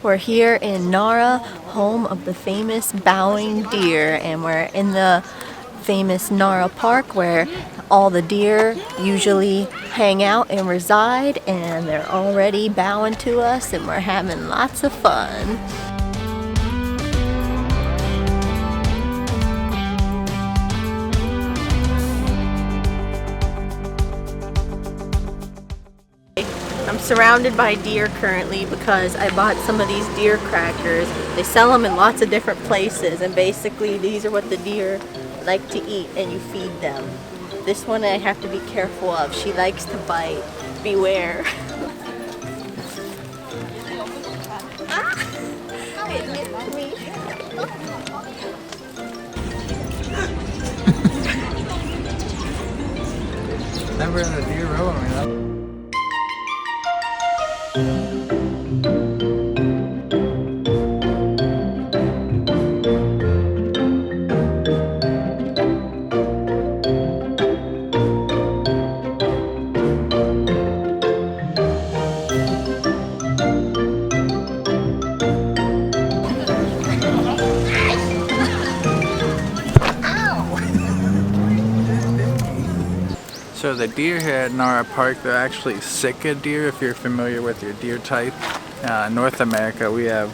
We're here in Nara, home of the famous bowing deer, and we're in the famous Nara Park where all the deer usually hang out and reside, and they're already bowing to us and we're having lots of fun. I'm surrounded by deer currently because I bought some of these deer crackers. They sell them in lots of different places, and basically these are what the deer like to eat, and you feed them. This one I have to be careful of. She likes to bite. Beware. It hit me. Never in a deer row, I mean, So the deer here at Nara Park, they're actually sika deer if you're familiar with your deer type. North America we have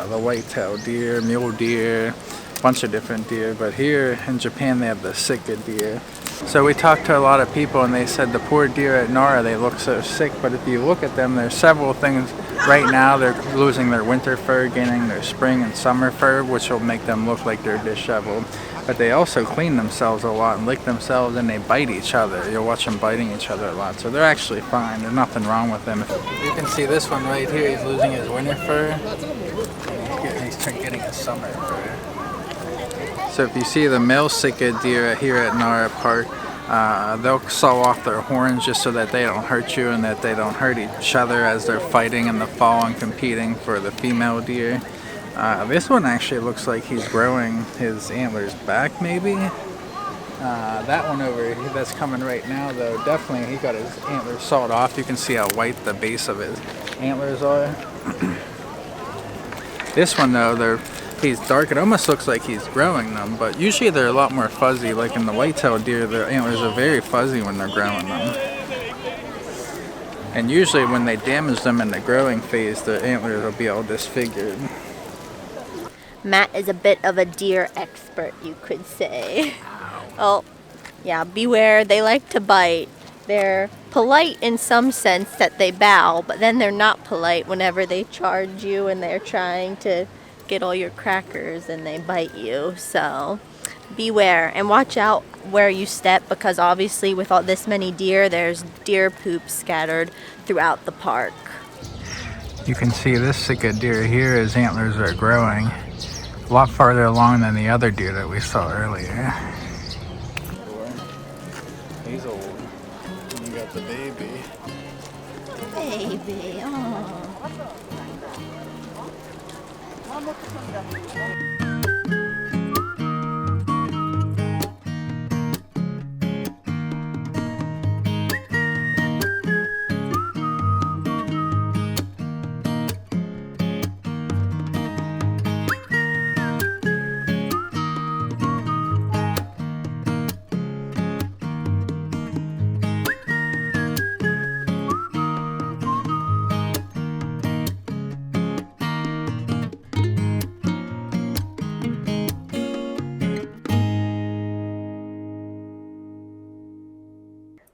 the white-tailed deer, mule deer, a bunch of different deer, but here in Japan they have the sika deer. So we talked to a lot of people and they said the poor deer at Nara, they look so sick, but if you look at them, there's several things. Right now they're losing their winter fur, gaining their spring and summer fur, which will make them look like they're disheveled. But they also clean themselves a lot and lick themselves, and they bite each other. You'll watch them biting each other a lot. So they're actually fine. There's nothing wrong with them. You can see this one right here. He's losing his winter fur. He's getting his summer fur. So if you see the male sika deer here at Nara Park, they'll saw off their horns just so that they don't hurt you and that they don't hurt each other as they're fighting in the fall and competing for the female deer. This one actually looks like he's growing his antlers back, maybe. That one over here that's coming right now, though, definitely he got his antlers sawed off. You can see how white the base of his antlers are. This one, though, he's dark. It almost looks like he's growing them, but usually they're a lot more fuzzy. Like in the white-tailed deer, their antlers are very fuzzy when they're growing them. And usually when they damage them in the growing phase, the antlers will be all disfigured. Matt is a bit of a deer expert, you could say. Oh, yeah, beware. They like to bite. They're polite in some sense that they bow, but then they're not polite whenever they charge you and they're trying to get all your crackers and they bite you. So beware and watch out where you step, because obviously with all this many deer, there's deer poop scattered throughout the park. You can see this sika deer here, his antlers are growing a lot farther along than the other deer that we saw earlier. He's old. And you got the baby. Baby, oh.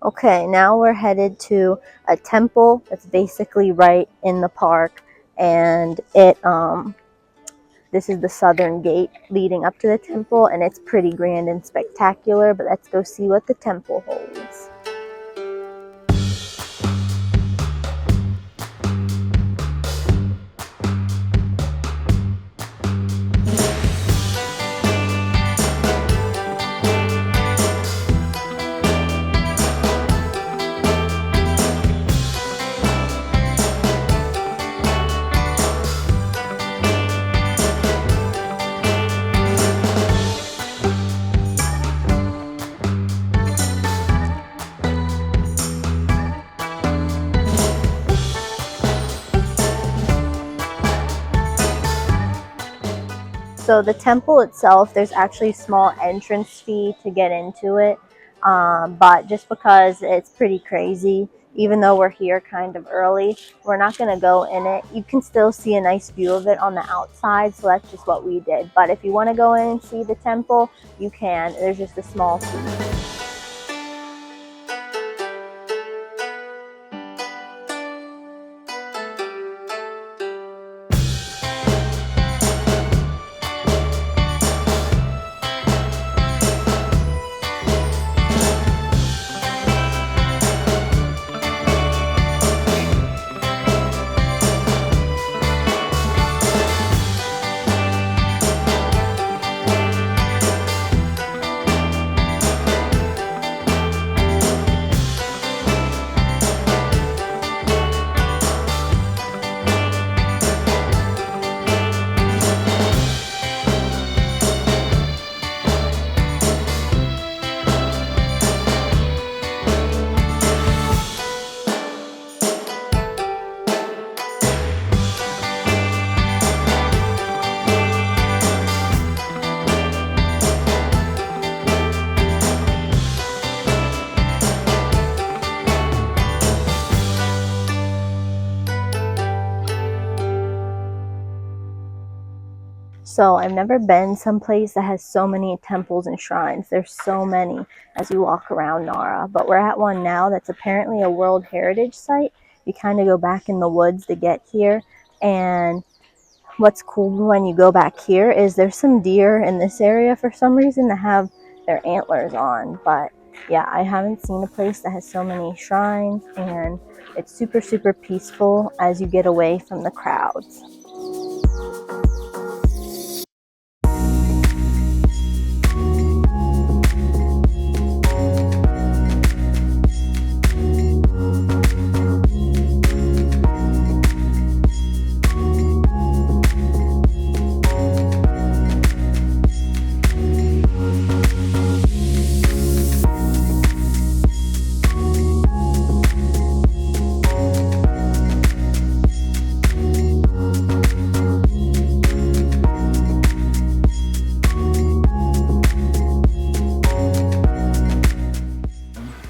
Okay, now we're headed to a temple that's basically right in the park, and this is the southern gate leading up to the temple, and it's pretty grand and spectacular, but let's go see what the temple holds. So the temple itself, there's actually a small entrance fee to get into it. But just because it's pretty crazy, even though we're here kind of early, we're not going to go in it. You can still see a nice view of it on the outside, so that's just what we did. But if you want to go in and see the temple, you can. There's just a small fee. So I've never been someplace that has so many temples and shrines. There's so many as you walk around Nara. But we're at one now that's apparently a World Heritage Site. You kind of go back in the woods to get here. And what's cool when you go back here is there's some deer in this area for some reason that have their antlers on. But yeah, I haven't seen a place that has so many shrines. And it's super, super peaceful as you get away from the crowds.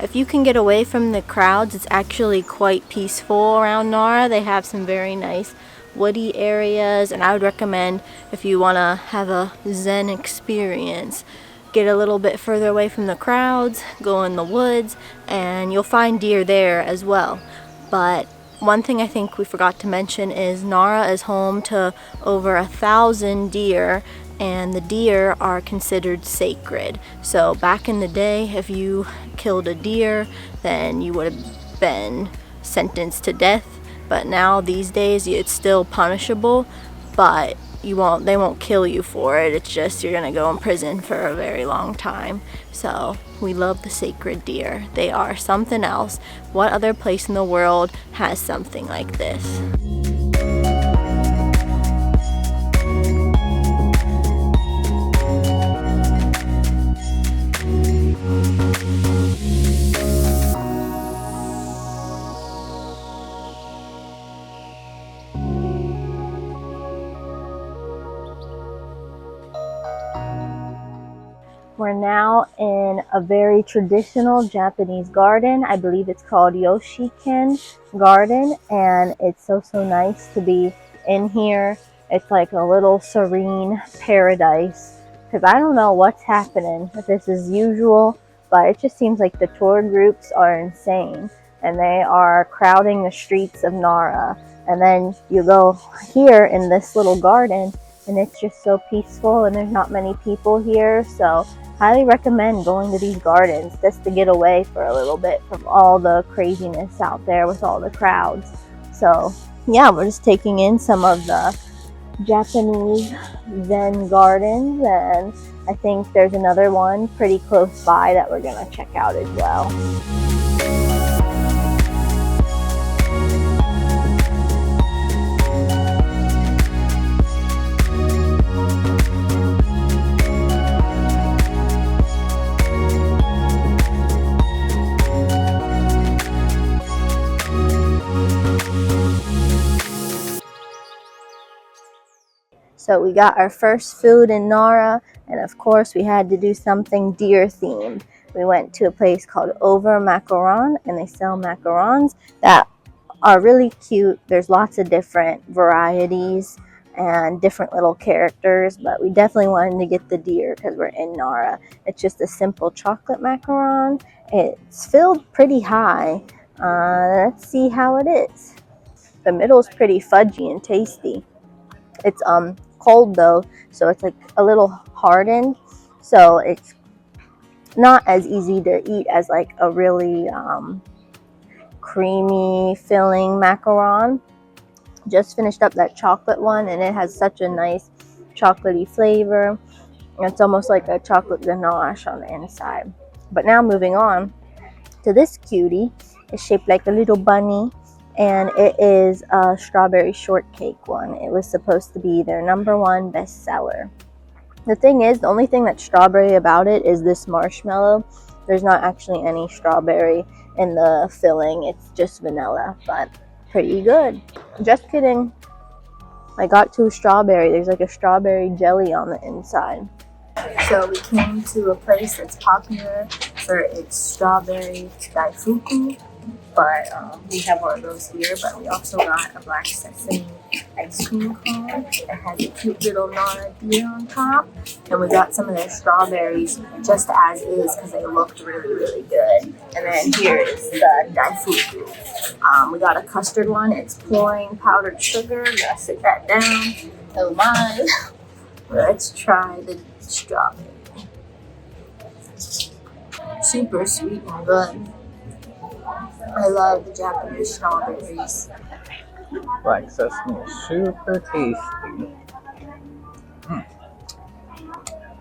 If you can get away from the crowds, it's actually quite peaceful around Nara. They have some very nice woody areas, and I would recommend if you want to have a Zen experience, get a little bit further away from the crowds, go in the woods, and you'll find deer there as well. But one thing I think we forgot to mention is Nara is home to over 1,000 deer, and the deer are considered sacred. So back in the day, if you killed a deer, then you would have been sentenced to death. But now these days, it's still punishable, but they won't kill you for it. It's just you're gonna go in prison for a very long time. So we love the sacred deer. They are something else. What other place in the world has something like this? We're now in a very traditional Japanese garden. I believe it's called Yoshikien Garden, and it's so nice to be in here. It's like a little serene paradise, because I don't know what's happening, if this is usual, but it just seems like the tour groups are insane, and they are crowding the streets of Nara. And then you go here in this little garden, and it's just so peaceful, and there's not many people here. So highly recommend going to these gardens just to get away for a little bit from all the craziness out there with all the crowds. So yeah, we're just taking in some of the Japanese Zen gardens, and I think there's another one pretty close by that we're gonna check out as well. So we got our first food in Nara, and of course we had to do something deer themed. We went to a place called Over Macaron, and they sell macarons that are really cute. There's lots of different varieties and different little characters, but we definitely wanted to get the deer because we're in Nara. It's just a simple chocolate macaron. It's filled pretty high. Let's see how it is. The middle's pretty fudgy and tasty. It's cold though, so it's like a little hardened, so it's not as easy to eat as like a really creamy filling macaron. Just finished up that chocolate one, and it has such a nice chocolatey flavor. It's almost like a chocolate ganache on the inside. But now moving on to this cutie. It's shaped like a little bunny, and it is a strawberry shortcake one. It was supposed to be their #1 bestseller. The thing is, the only thing that's strawberry about it is this marshmallow. There's not actually any strawberry in the filling. It's just vanilla, but pretty good. Just kidding. I got 2 strawberry. There's like a strawberry jelly on the inside. So we came to a place that's popular for its strawberry daifuku, but we have one of those here. But we also got a black sesame ice cream cone that has a cute little Nara deer on top, and we got some of their strawberries just as is because they looked really, really good. And then here is the daifuku. We got a custard one. It's pouring powdered sugar. Gotta sit that down. Oh my! Let's try the strawberry. Super sweet and good. I love the Japanese strawberries. Black sesame is super tasty.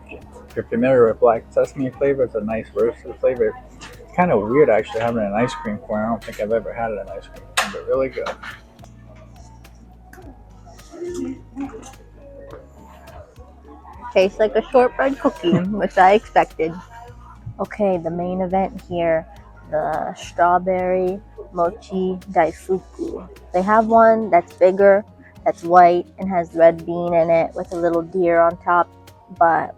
If you're familiar with black sesame flavor, it's a nice roasted flavor. It's kind of weird actually having an ice cream cone. I don't think I've ever had it in ice cream cone, but really good. Tastes like a shortbread cookie, which I expected. Okay, the main event here, the strawberry mochi daifuku. They have one that's bigger, that's white, and has red bean in it with a little deer on top, but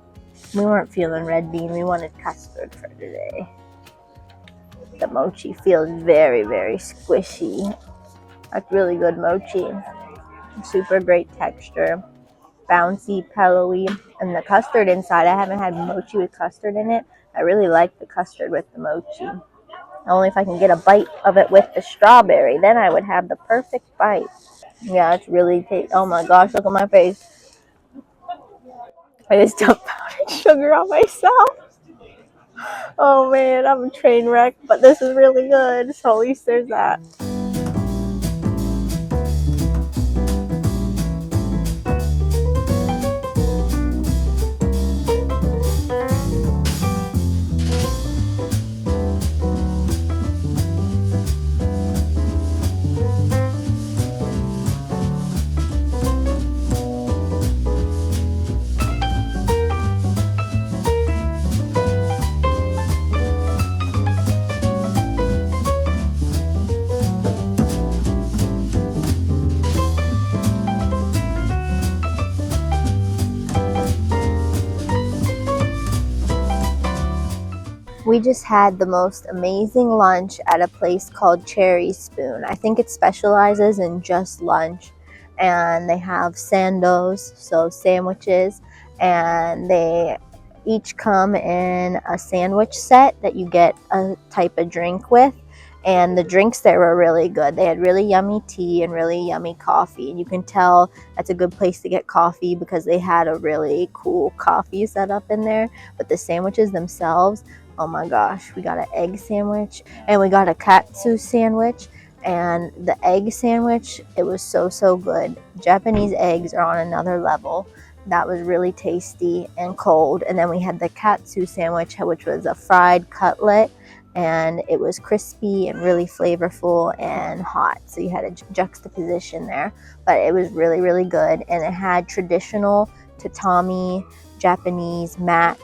we weren't feeling red bean. We wanted custard for today. The mochi feels very, very squishy. That's really good mochi. Super great texture. Bouncy, pillowy, and the custard inside. I haven't had mochi with custard in it. I really like the custard with the mochi. Only if I can get a bite of it with the strawberry, then I would have the perfect bite. Yeah, it's really tasty. Oh my gosh, look at my face. I just dumped powdered sugar on myself. Oh man, I'm a train wreck, but this is really good, so at least there's that. We just had the most amazing lunch at a place called Cherry Spoon. I think it specializes in just lunch, and they have sandos, so sandwiches, and they each come in a sandwich set that you get a type of drink with. And the drinks there were really good. They had really yummy tea and really yummy coffee. And you can tell that's a good place to get coffee because they had a really cool coffee set up in there. But the sandwiches themselves, oh my gosh, we got an egg sandwich and we got a katsu sandwich. And the egg sandwich, it was so good. Japanese eggs are on another level. That was really tasty and cold. And then we had the katsu sandwich, which was a fried cutlet, and it was crispy and really flavorful and hot. So you had a juxtaposition there, but it was really good. And it had traditional tatami Japanese mat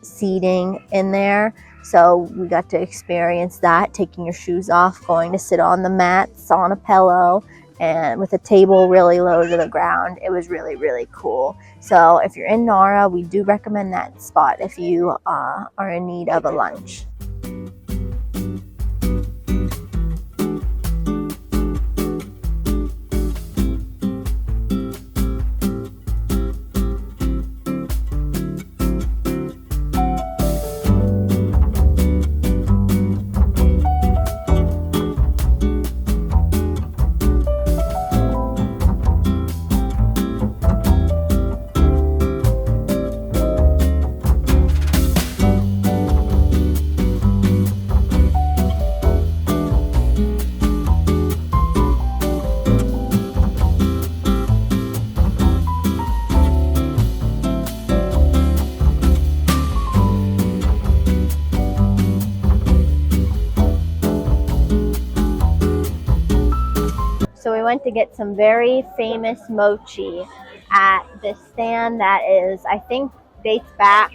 seating in there. So we got to experience that, taking your shoes off, going to sit on the mats on a pillow, and with a table really low to the ground. It was really, really cool. So if you're in Nara, we do recommend that spot if you are in need of a lunch. So we went to get some very famous mochi at this stand that is, I think, dates back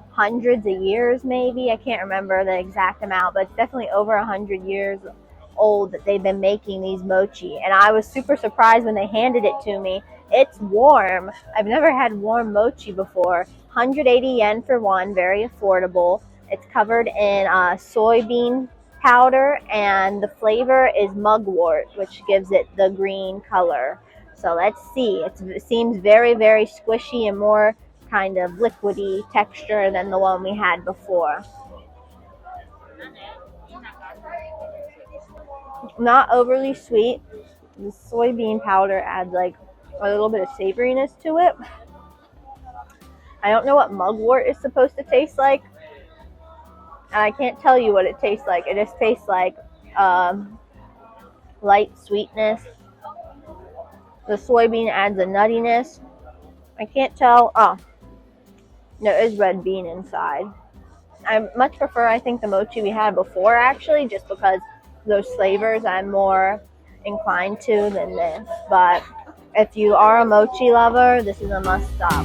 hundreds of years maybe. I can't remember the exact amount, but it's definitely over 100 years old that they've been making these mochi. And I was super surprised when they handed it to me. It's warm. I've never had warm mochi before. 180 yen for one, very affordable. It's covered in soybean powder, and the flavor is mugwort, which gives it the green color. So let's see. It seems very, very squishy and more kind of liquidy texture than the one we had before. Not overly sweet. The soybean powder adds like a little bit of savoriness to it. I don't know what mugwort is supposed to taste like, and I can't tell you what it tastes like. It just tastes like light sweetness. The soybean adds a nuttiness. I can't tell. Oh, there is red bean inside. I much prefer, I think, the mochi we had before, actually, just because those flavors I'm more inclined to than this. But if you are a mochi lover, this is a must stop.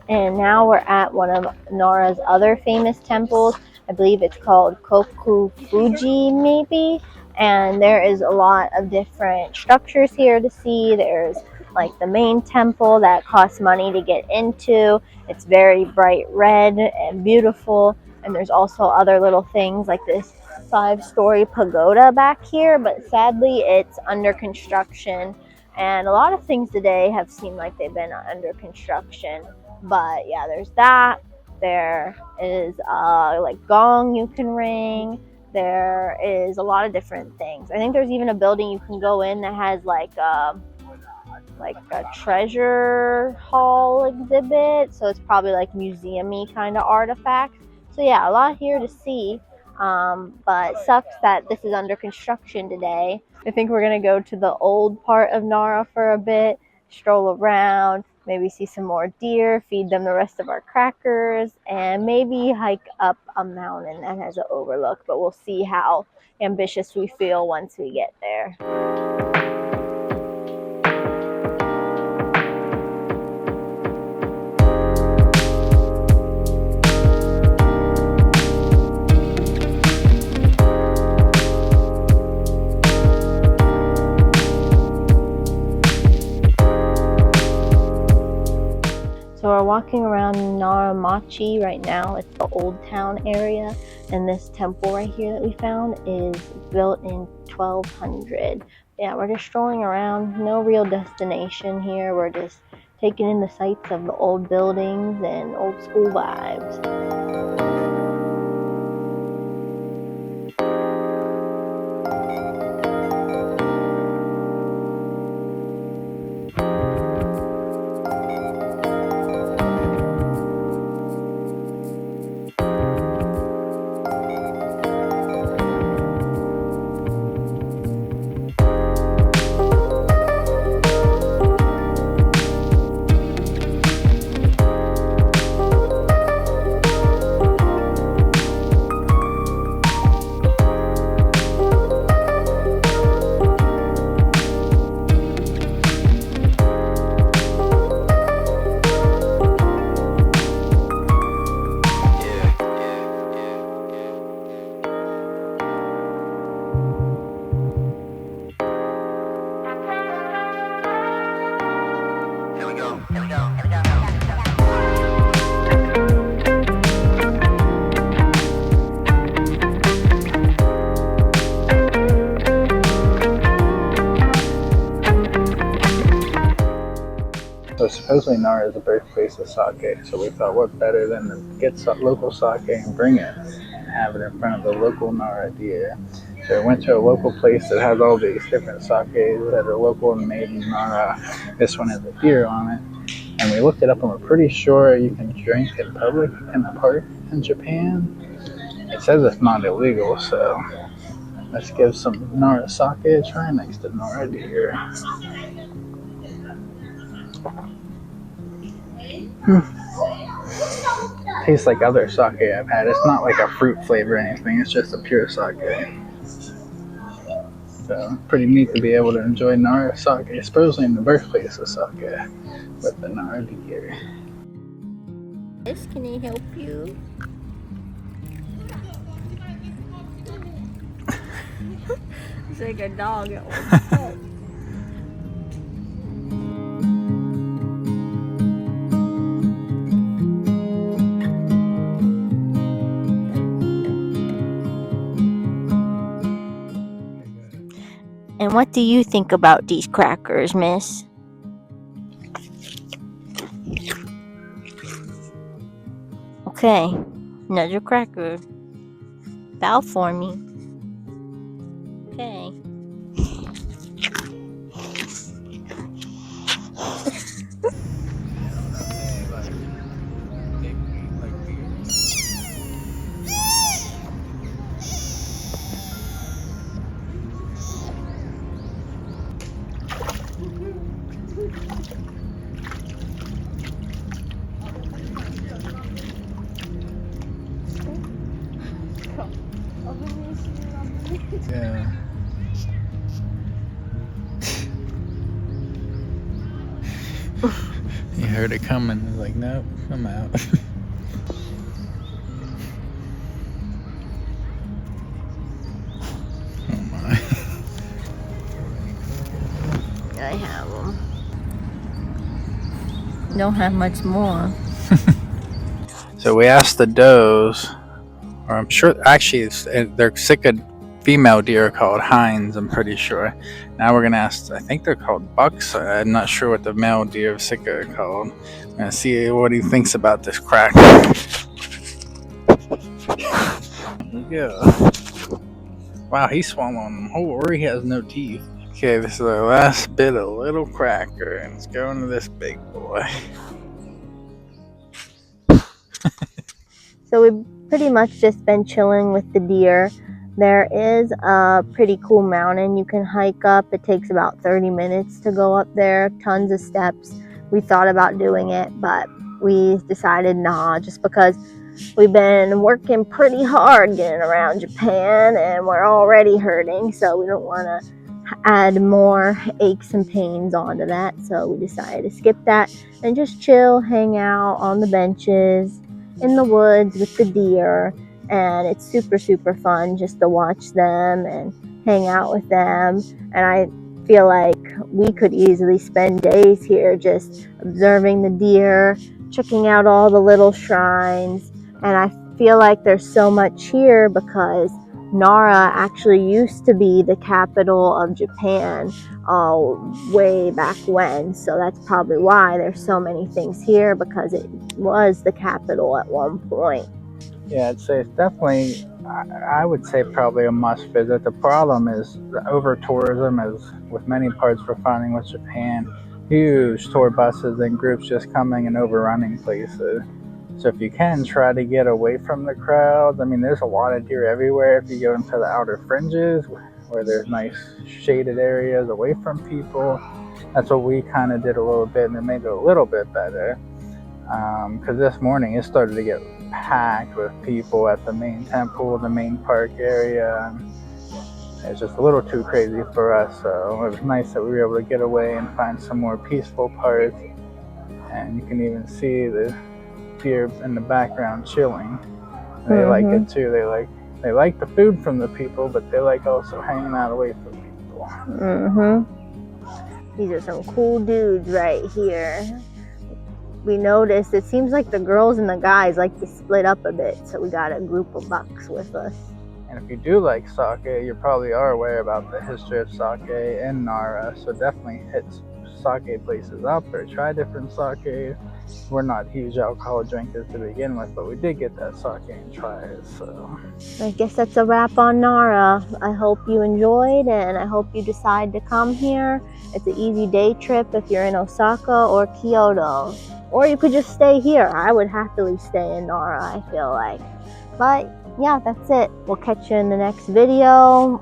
And now we're at one of Nara's other famous temples. I believe it's called Kōfuku-ji, maybe. And there is a lot of different structures here to see. There's like the main temple that costs money to get into. It's very bright red and beautiful. And there's also other little things like this 5-story pagoda back here, but sadly it's under construction. And a lot of things today have seemed like they've been under construction. But yeah, there's that. There is like gong you can ring. There is a lot of different things. I think there's even a building you can go in that has like a treasure hall exhibit. So it's probably like museum-y kind of artifacts. So yeah, a lot here to see. But it sucks that this is under construction today. I think we're gonna go to the old part of Nara for a bit, stroll around, maybe see some more deer, feed them the rest of our crackers, and maybe hike up a mountain that has an overlook. But we'll see how ambitious we feel once we get there. So we're walking around Naramachi right now. It's the old town area, and this temple right here that we found is built in 1200. Yeah, we're just strolling around. No real destination here. We're just taking in the sights of the old buildings and old school vibes. supposedly Nara is the birthplace of sake, so we thought what better than to get local sake and bring it and have it in front of the local Nara deer. So we went to a local place that has all these different sakes that are local and made in Nara. This one has a deer on it. And we looked it up and we're pretty sure you can drink in public in the park in Japan. It says it's not illegal, so let's give some Nara sake a try next to Nara deer. Tastes like other sake I've had. It's not like a fruit flavor or anything, it's just a pure sake. So pretty neat to be able to enjoy Nara sake, supposedly in the birthplace of sake, with the Nara deer. Yes, can I help you? It's like a dog at one. And what do you think about these crackers, miss? Okay, another cracker. Bow for me. Okay. Yeah. You heard it coming. It's like, nope, I'm out. Oh my. I have them. Don't have much more. So we asked the does, or I'm sure, actually, they're sika female deer called hinds, I'm pretty sure. Now we're going to ask, I think they're called bucks. I'm not sure what the male deer of sika are called. I'm going to see what he thinks about this cracker. Yeah. Wow, he's swallowing them whole, or he has no teeth. Okay, this is the last bit of little cracker, and it's going to this big boy. So we've pretty much just been chilling with the deer. There is a pretty cool mountain you can hike up. It takes about 30 minutes to go up there. Tons of steps. We thought about doing it, but we decided nah, just because we've been working pretty hard getting around Japan and we're already hurting, so we don't want to add more aches and pains onto that. So we decided to skip that and just chill, hang out on the benches in the woods with the deer. And it's super, super fun just to watch them and hang out with them. And I feel like we could easily spend days here just observing the deer, checking out all the little shrines. And I feel like there's so much here because Nara actually used to be the capital of Japan way back when. So that's probably why there's so many things here, because it was the capital at one point. Yeah, I'd say it's definitely, I would say probably a must visit. The problem is the over-tourism, as with many parts we're finding with Japan. Huge tour buses and groups just coming and overrunning places. So if you can, try to get away from the crowds. I mean, there's a lot of deer everywhere if you go into the outer fringes where there's nice shaded areas away from people. That's what we kind of did a little bit, and it made it a little bit better. Because this morning it started to get packed with people at the main temple, the main park area. It's just a little too crazy for us, so it was nice that we were able to get away and find some more peaceful parts. And you can even see the deer in the background chilling. They like it too. They like the food from the people, but they like also hanging out away from people. These are some cool dudes right here. We noticed it seems like the girls and the guys like to split up a bit, so we got a group of bucks with us. And if you do like sake, you probably are aware about the history of sake in Nara, so definitely hit sake places out there, try different sake. We're not huge alcohol drinkers to begin with, but we did get that sake and try it, so. I guess that's a wrap on Nara. I hope you enjoyed, and I hope you decide to come here. It's an easy day trip if you're in Osaka or Kyoto. Or you could just stay here. I would happily stay in Nara, I feel like. But yeah, that's it. We'll catch you in the next video.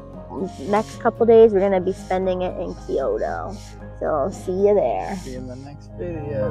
Next couple days, we're going to be spending it in Kyoto. So see you there. See you in the next video.